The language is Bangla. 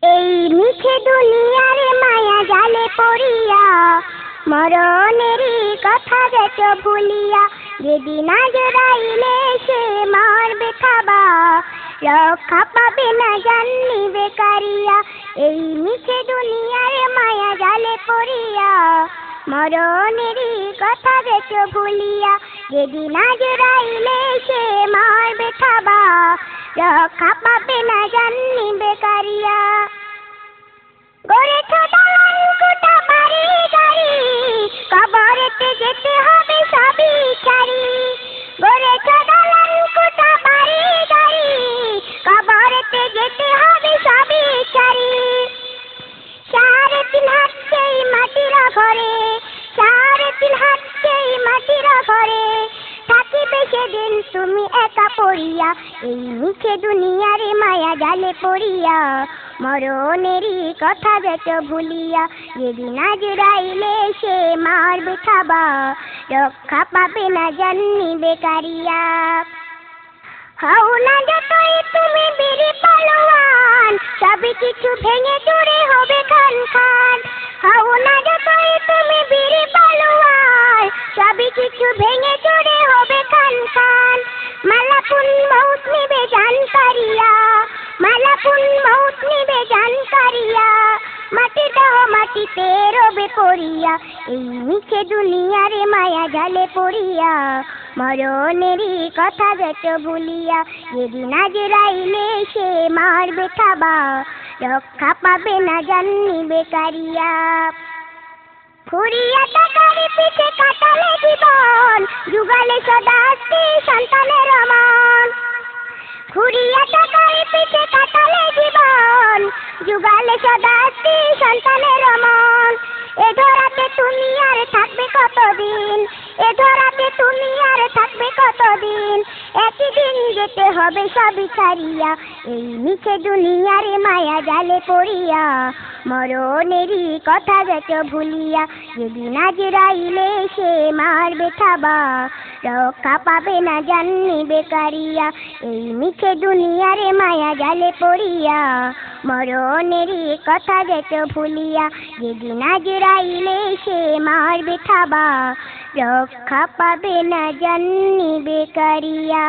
এই মিছে দুনিয়ার মায়া জালে পড়িয়া মরণেরই কথা যেত ভুলিয়া, যেদিন আজরাইলে সে মারবে থাবা, রক্ষা পাবে না জাননি বেকারিয়া। এই মিছে দুনিয়ার মায়া জালে পড়িয়া মরণেরই কথা যেত ভুলিয়া, যেদিন আজরাইলে সে মারবে থাবা, রক্ষা পাবে না জাননি বেকারিয়া। গড়েছ দালান কোঠা বাড়ি গাড়ি, কবরেতে যেতে হবে সবই ছাড়ি। গড়েছ দালান কোঠা বাড়ি গাড়ি, কবরেতে যেতে হবে সবই ছাড়ি। 3.5 হাত সেই মাটির ঘরে, 3.5 হাত সেই মাটির ঘরে, থাকিবে সেদিন তুমি একা পড়িয়া। এই মিছে দুনিয়ার মায়া জালে পড়িয়া মরণেরই কথা যেত ভুলিয়া, যেদিন আজরাইলে সে মারবে থাবা, রক্ষা পাবে না জাননি বেকারিয়া। হও না যতই তুমি বীর পালোয়ান, সবই কিছু ভেঙে চুরে হবে খান খান। হও না যতই তুমি বীর পালোয়ান, সবই কিছু ভেঙে চুরে হবে খান খান। মালাকুল মউত নিবে জান কারিয়া, মালাকুল মউত নিবে জান কারিয়া, মাটি দাও মাটিতে রবে পড়িয়া। এই মিছে দুনিয়ার মায়া জালে পড়িয়া মরণেরই কথা যেত ভুলিয়া, যেদিন আজরাইলে সে মারবে থাবা, রক্ষা পাবে না জাননি বেকারিয়া। ফুরিয়া টাকার পিছে কাটালে জীবন, যুগালে সদা স্ত্রী সন্তানের মন। ফুরিয়া টাকার পিছে কাটালে জীবন, যুগালে সদা স্ত্রী সন্তানের মন। এ ধরাতে তুমি আর থাকবে কতদিন, এ ধরাতে তুমি আর থাকবে কতদিন, একই দিন যেতে হবে সবই ছাড়িয়া। এই মিছে দুনিয়ার মায়া জালে পড়িয়া মরণেরই কথা যেত ভুলিয়া, যেদিন আজরাইলে সে মারবে থাবা, রক্ষা পাবে না জাননি বেকারিয়া। এই মিছে দুনিয়ার মায়া জালে পড়িয়া মরণেরই কথা যেত ভুলিয়া, যেদিন আজরাইলে সে মারবে থাবা, রক্ষা পাবে না জাননি বেকারিয়া।